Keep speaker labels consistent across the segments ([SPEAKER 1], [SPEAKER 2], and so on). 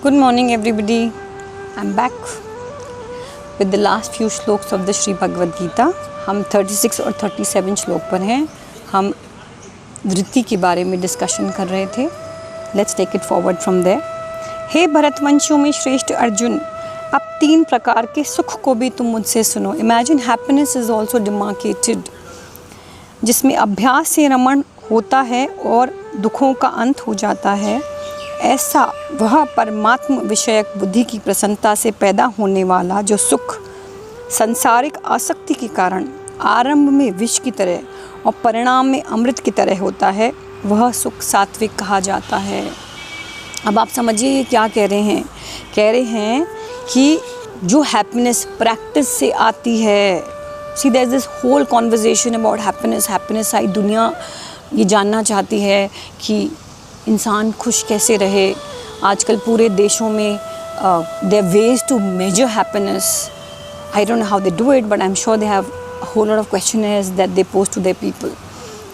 [SPEAKER 1] Good morning everybody. I'm back with the last few shlokas of the Shri Bhagavad Gita. हम 36 और 37 श्लोक पर हैं. हम वृत्ति के बारे में डिस्कशन कर रहे थे. Let's take it forward from there. हे भरतवंशियों में श्रेष्ठ अर्जुन, अब 3 प्रकार के सुख को भी तुम मुझसे सुनो. Imagine happiness is also demarcated, जिसमें अभ्यास से रमण होता है और दुखों का अंत हो जाता है. ऐसा वह परमात्म विषयक बुद्धि की प्रसन्नता से पैदा होने वाला जो सुख संसारिक आसक्ति के कारण आरंभ में विष की तरह और परिणाम में अमृत की तरह होता है, वह सुख सात्विक कहा जाता है. अब आप समझिए ये क्या कह रहे हैं. कह रहे हैं कि जो हैप्पीनेस प्रैक्टिस से आती है. See there is this whole conversation about happiness. सारी दुनिया ये जानना चाहती है कि इंसान खुश कैसे रहे. आजकल पूरे देशों में there ways to measure happiness. I don't know how they do it, but I am sure they have a whole lot of questionnaires that they post to their people.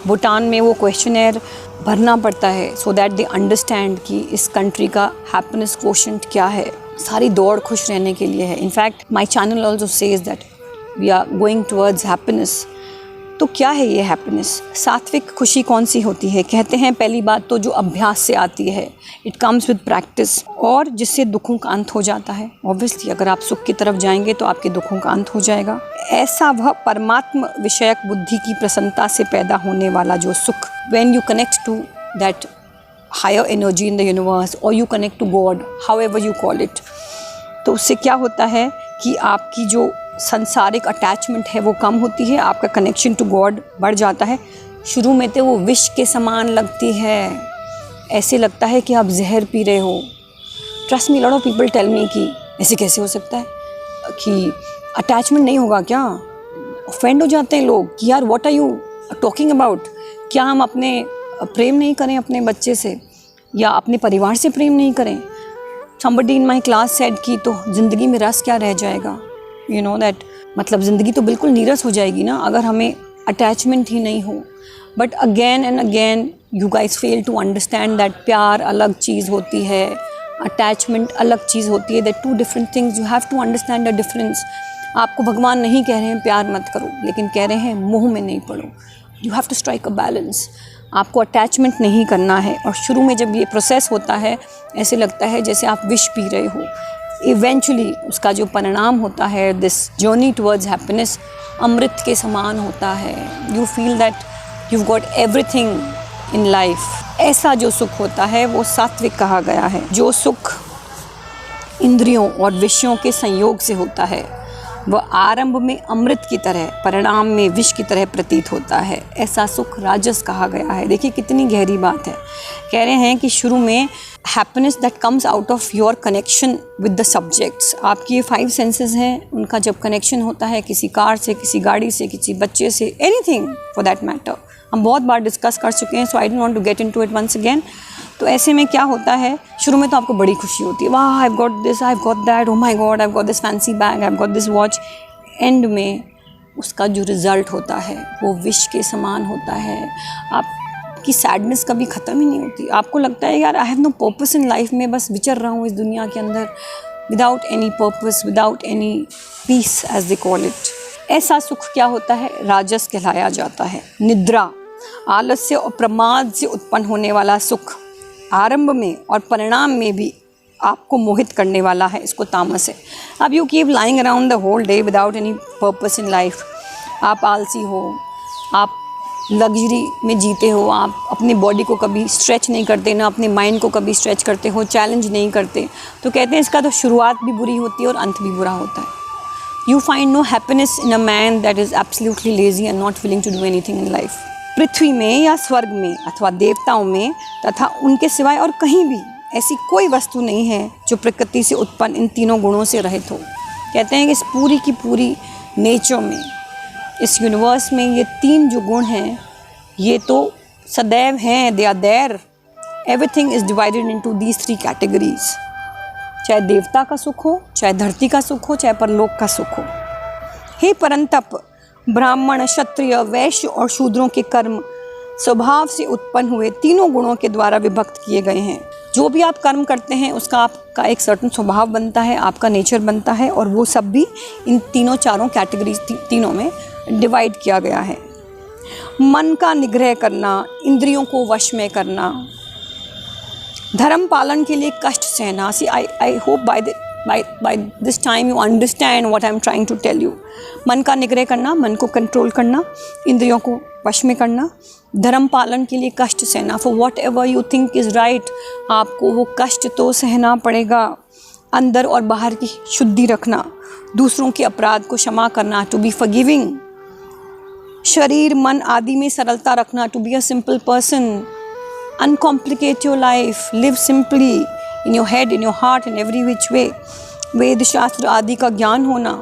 [SPEAKER 1] Bhutan में वो क्वेश्चनर भरना पड़ता है सो दैट दे अंडरस्टैंड कि इस country का happiness quotient क्या है. सारी दौड़ खुश रहने के लिए है. In fact my channel also says that we are going towards happiness. तो क्या है ये हैप्पीनेस? सात्विक खुशी कौन सी होती है? कहते हैं पहली बात तो जो अभ्यास से आती है. इट कम्स विद प्रैक्टिस, और जिससे दुखों का अंत हो जाता है. ऑब्वियसली अगर आप सुख की तरफ जाएंगे तो आपके दुखों का अंत हो जाएगा. ऐसा वह परमात्म विषयक बुद्धि की प्रसन्नता से पैदा होने वाला जो सुख, when you connect to that higher energy in the universe और you connect to God, however you call it, तो उससे क्या होता है कि आपकी जो संसारिक अटैचमेंट है वो कम होती है. आपका कनेक्शन टू गॉड बढ़ जाता है. शुरू में तो वो विष के समान लगती है. ऐसे लगता है कि आप जहर पी रहे हो. Trust me, lot of people tell me कि ऐसे कैसे हो सकता है कि अटैचमेंट नहीं होगा क्या. ऑफेंड हो जाते हैं लोग कि यार what are you talking about. क्या हम अपने प्रेम नहीं करें अपने बच्चे से, या अपने परिवार से प्रेम नहीं करें. Somebody in my class said कि तो ज़िंदगी में रस क्या रह जाएगा. यू नो दैट, मतलब ज़िंदगी तो बिल्कुल नीरस हो जाएगी ना अगर हमें अटैचमेंट ही नहीं हो. But again and again you guys fail to understand that प्यार अलग चीज़ होती है, अटैचमेंट अलग चीज़ होती है. That 2 different things. You have to understand the difference. आपको भगवान नहीं कह रहे हैं प्यार मत करो, लेकिन कह रहे हैं मोह में नहीं पड़ो. You have to strike a balance. आपको अटैचमेंट नहीं करना है. और शुरू में जब ये प्रोसेस होता है ऐसे लगता है जैसे आप विष पी रहे हो. इवेंचुअली उसका जो परिणाम होता है, दिस जर्नी टुवर्ड्स हैप्पीनेस, अमृत के समान होता है. You feel that you got everything in life. ऐसा जो सुख होता है वो सात्विक कहा गया है. जो सुख इंद्रियों और विषयों के संयोग से होता है वह आरंभ में अमृत की तरह, परिणाम में विष की तरह प्रतीत होता है. ऐसा सुख राजस कहा गया है. देखिए कितनी गहरी बात है. कह रहे हैं कि शुरू में happiness that comes out of your connection with the subjects. आपकी ये 5 सेंसेस हैं, उनका जब कनेक्शन होता है किसी कार से, किसी गाड़ी से, किसी बच्चे से, एनीथिंग फॉर दैट मैटर. हम बहुत बार डिस्कस कर चुके हैं, so I don't want to get into it once again. तो ऐसे में क्या होता है, शुरू में तो आपको बड़ी खुशी होती है. वाह, I have got this, I have got that, oh my God, I have got this fancy bag, I have got this watch. And में उसका जो रिज़ल्ट होता है वो विष के समान होता है. आपकी सैडनेस कभी ख़त्म ही नहीं होती. आपको लगता है यार I have no purpose in life, में बस विचर रहा हूँ इस दुनिया के अंदर without any purpose, without any peace as they call it. ऐसा सुख क्या होता है, राजस कहलाया जाता है. निद्रा, आलस्य और प्रमाद से उत्पन्न होने वाला सुख आरंभ में और परिणाम में भी आपको मोहित करने वाला है, इसको तामस है. अब you keep lying around the whole day without any purpose in life. आप आलसी हो, आप लग्जरी में जीते हो, आप अपनी बॉडी को कभी स्ट्रेच नहीं करते, ना अपने माइंड को कभी स्ट्रेच करते हो, चैलेंज नहीं करते. तो कहते हैं इसका तो शुरुआत भी बुरी होती है और अंत भी बुरा होता है. You find no happiness in a man that is absolutely lazy and not willing to do anything in life. पृथ्वी में या स्वर्ग में अथवा देवताओं में तथा उनके सिवाय और कहीं भी ऐसी कोई वस्तु नहीं है जो प्रकृति से उत्पन्न इन 3 गुणों से रहित हो. कहते हैं कि इस पूरी की पूरी नेचर में, इस यूनिवर्स में ये 3 जो गुण हैं ये तो सदैव हैं. They are there. Everything is divided into these 3 categories. चाहे देवता का सुख हो, चाहे धरती का सुख हो, चाहे परलोक का सुख हो. हे परंतप, ब्राह्मण, क्षत्रिय, वैश्य और शूद्रों के कर्म स्वभाव से उत्पन्न हुए 3 गुणों के द्वारा विभक्त किए गए हैं. जो भी आप कर्म करते हैं उसका आपका एक सर्टन स्वभाव बनता है, आपका नेचर बनता है, और वो सब भी इन तीनों चारों कैटेगरीज तीनों में डिवाइड किया गया है। मन का निग्रह करना, इंद्रियों को वश में करना, धर्म पालन के लिए कष्ट सहना। See I hope by this time you understand what I am trying to tell you. मन का निग्रह करना, मन को कंट्रोल करना, इंद्रियों को वश में करना, धर्म पालन के लिए कष्ट सहना। For what ever you think is right, आपको वो कष्ट तो सहना पड़ेगा। अंदर और बाहर की शुद्धि रखना, दूसरों के अपराध को क्षमा करना, टू बी फॉरगिविंग। शरीर मन आदि में सरलता रखना, to be a simple person. Uncomplicate your life, live simply in your head, in your heart, in every which way. वेद शास्त्र आदि का ज्ञान होना,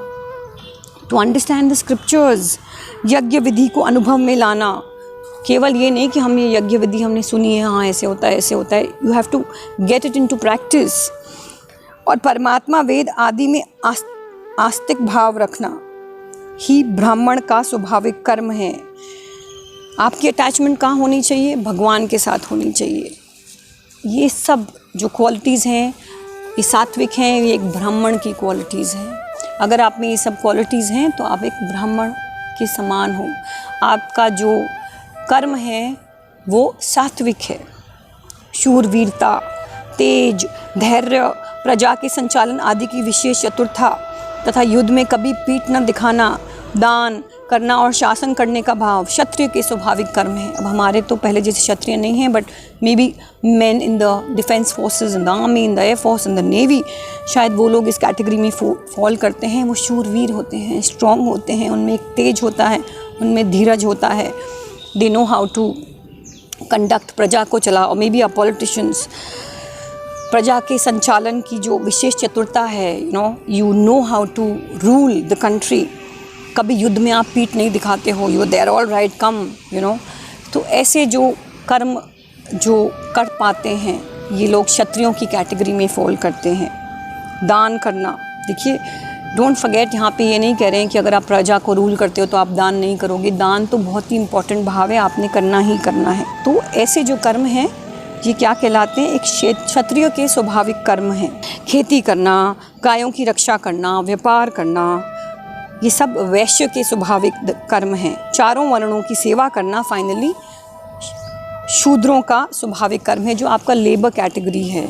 [SPEAKER 1] टू अंडरस्टैंड द स्क्रिप्चर्स। यज्ञ विधि को अनुभव में लाना, केवल ये नहीं कि हम ये यज्ञ विधि हमने सुनी है, हाँ ऐसे होता है ऐसे होता है। You have to get it into practice. और परमात्मा वेद आदि में आस्तिक भाव रखना ही ब्राह्मण का स्वाभाविक कर्म है। आपकी अटैचमेंट कहाँ होनी चाहिए? भगवान के साथ होनी चाहिए। ये सब जो क्वालिटीज़ हैं ये सात्विक हैं, ये एक ब्राह्मण की क्वालिटीज़ हैं। अगर आप में ये सब क्वालिटीज़ हैं तो आप एक ब्राह्मण के समान हो। आपका जो कर्म है वो सात्विक है। शूरवीरता, तेज, धैर्य, प्रजा के संचालन आदि की विशेष चतुरता तथा युद्ध में कभी पीठ न दिखाना, दान करना और शासन करने का भाव क्षत्रिय के स्वाभाविक कर्म है। अब हमारे तो पहले जैसे क्षत्रिय नहीं हैं, but may be man in the defence forces, in the army, in the air force, in the navy, शायद वो लोग इस कैटेगरी में फॉल करते हैं। वो शूरवीर होते हैं, स्ट्रॉन्ग होते हैं, उनमें एक तेज होता है, उनमें धीरज होता है। They know how to conduct, प्रजा को चला। और मे बी अ पॉलिटिशियंस, प्रजा के संचालन की जो विशेष चतुरता है, you know how to rule the country. कभी युद्ध में आप पीठ नहीं दिखाते हो, you there all right come, तो ऐसे जो कर्म जो कर पाते हैं ये लोग क्षत्रियों की कैटेगरी में फॉल करते हैं। दान करना, देखिए डोंट फॉरगेट, यहाँ पे ये नहीं कह रहे हैं कि अगर आप प्रजा को रूल करते हो तो आप दान नहीं करोगे। दान तो बहुत ही इंपॉर्टेंट भाव है, आपने करना ही करना है। तो ऐसे जो कर्म हैं ये क्या कहलाते हैं? एक क्षत्रिय के स्वाभाविक कर्म हैं। खेती करना, गायों की रक्षा करना, व्यापार करना, ये सब वैश्य के स्वाभाविक कर्म हैं। चारों वर्णों की सेवा करना फाइनली शूद्रों का स्वाभाविक कर्म है। जो आपका लेबर कैटेगरी है,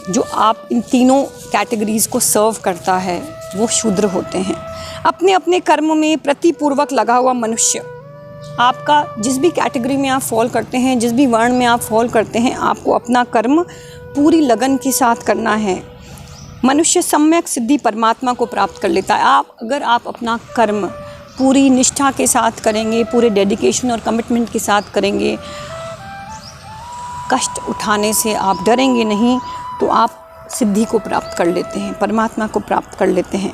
[SPEAKER 1] जो आप इन तीनों कैटेगरीज़ को सर्व करता है, वो शूद्र होते हैं। अपने अपने कर्म में प्रतिपूर्वक लगा हुआ मनुष्य, आपका जिस भी कैटेगरी में आप फॉल करते हैं, जिस भी वर्ण में आप फॉल करते हैं, आपको अपना कर्म पूरी लगन के साथ करना है। मनुष्य सम्यक सिद्धि परमात्मा को प्राप्त कर लेता है। अगर आप अपना कर्म पूरी निष्ठा के साथ करेंगे, पूरे डेडिकेशन और कमिटमेंट के साथ करेंगे, कष्ट उठाने से आप डरेंगे नहीं, तो आप सिद्धि को प्राप्त कर लेते हैं, परमात्मा को प्राप्त कर लेते हैं।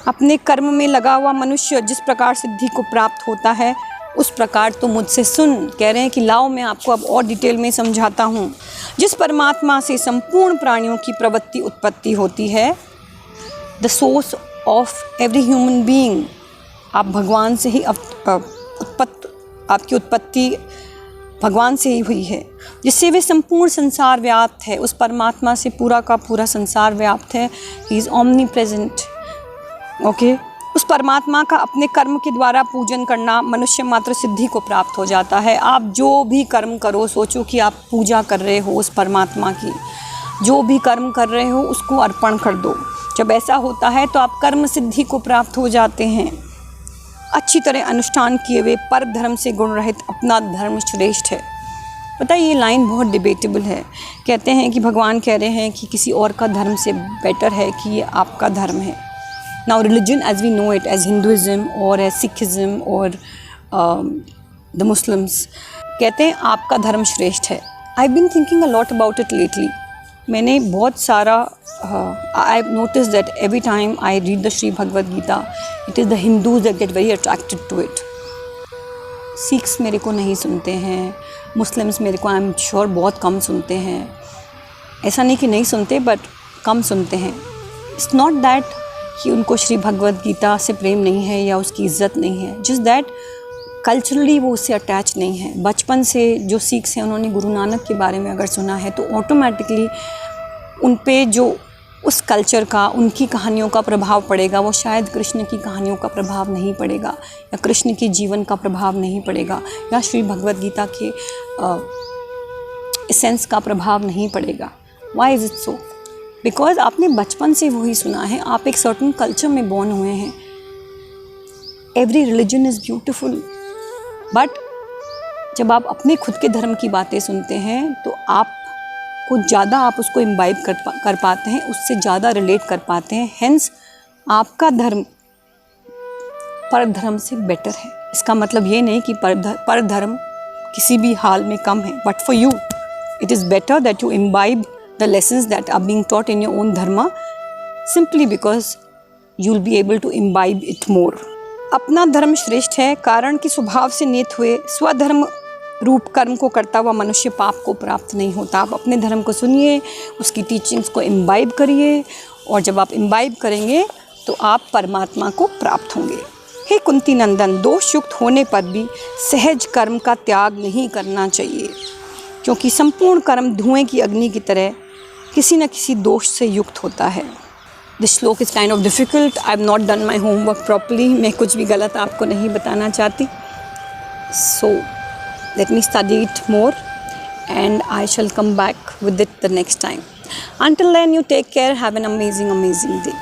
[SPEAKER 1] अपने कर्म में लगा हुआ मनुष्य जिस प्रकार सिद्धि को प्राप्त होता है उस प्रकार तो मुझसे सुन। कह रहे हैं कि लाओ मैं आपको अब और डिटेल में समझाता हूँ। जिस परमात्मा से संपूर्ण प्राणियों की प्रवृत्ति उत्पत्ति होती है, the source of every human being, आप भगवान से ही आपकी उत्पत्ति भगवान से ही हुई है। जिससे वे संपूर्ण संसार व्याप्त है, उस परमात्मा से पूरा का पूरा संसार व्याप्त है। He is omni present. Okay, उस परमात्मा का अपने कर्म के द्वारा पूजन करना मनुष्य मात्र सिद्धि को प्राप्त हो जाता है। आप जो भी कर्म करो, सोचो कि आप पूजा कर रहे हो उस परमात्मा की। जो भी कर्म कर रहे हो उसको अर्पण कर दो। जब ऐसा होता है तो आप कर्म सिद्धि को प्राप्त हो जाते हैं। अच्छी तरह अनुष्ठान किए हुए पर धर्म से गुण रहित अपना धर्म श्रेष्ठ है। पता है ये लाइन बहुत डिबेटेबल है। कहते हैं कि भगवान कह रहे हैं कि किसी और का धर्म से बेटर है कि ये आपका धर्म है। Now religion as we know it, as Hinduism or as Sikhism or the Muslims, कहते हैं आपका धर्म श्रेष्ठ है। I've been thinking a lot about it lately. मैंने बहुत सारा I've noticed that every time I read the Sri Bhagavad Gita, it is the Hindus that get very attracted to it. Sikhs मेरे को नहीं सुनते हैं, Muslims मेरे को I'm sure बहुत कम सुनते हैं। ऐसा नहीं कि नहीं सुनते, but कम सुनते हैं। It's not that कि उनको श्री भगवद गीता से प्रेम नहीं है या उसकी इज़्ज़त नहीं है, जस्ट दैट कल्चरली वो उससे अटैच नहीं है। बचपन से जो सीख से उन्होंने गुरु नानक के बारे में अगर सुना है तो ऑटोमेटिकली उन पे जो उस कल्चर का, उनकी कहानियों का प्रभाव पड़ेगा, वो शायद कृष्ण की कहानियों का प्रभाव नहीं पड़ेगा, या कृष्ण के जीवन का प्रभाव नहीं पड़ेगा, या श्री भगवद गीता के एसेंस का प्रभाव नहीं पड़ेगा। Why is it so? Because आपने बचपन से वही सुना है, आप एक सर्टन कल्चर में बॉर्न हुए हैं। Every religion is beautiful, but जब आप अपने खुद के धर्म की बातें सुनते हैं तो आप कुछ ज़्यादा आप उसको इम्बाइब कर पाते हैं, उससे ज़्यादा रिलेट कर पाते हैं। हेंस आपका धर्म पर धर्म से बेटर है। इसका मतलब ये नहीं कि पर धर्म किसी भी हाल में कम है, but for you it is better that you imbibe the lessons that are being taught in your own dharma, simply because you will be able to imbibe it more. अपना धर्म श्रेष्ठ है, कारण कि स्वभाव से नियत हुए स्वधर्म रूप कर्म को करता हुआ मनुष्य पाप को प्राप्त नहीं होता। आप अपने धर्म को सुनिए, उसकी टीचिंग्स को इम्बाइब करिए, और जब आप इम्बाइब करेंगे तो आप परमात्मा को प्राप्त होंगे। हे कुंती नंदन, दोष युक्त होने पर भी सहज कर्म का त्याग नहीं करना चाहिए, क्योंकि संपूर्ण कर्म धुएं की अग्नि की तरह किसी न किसी दोष से युक्त होता है। दिस श्लोक is kind of difficult. I have not done my homework properly. मैं कुछ भी गलत आपको नहीं बताना चाहती। सो let me study it more and I shall come back with it the next time. Until then, you take care. Have an amazing day.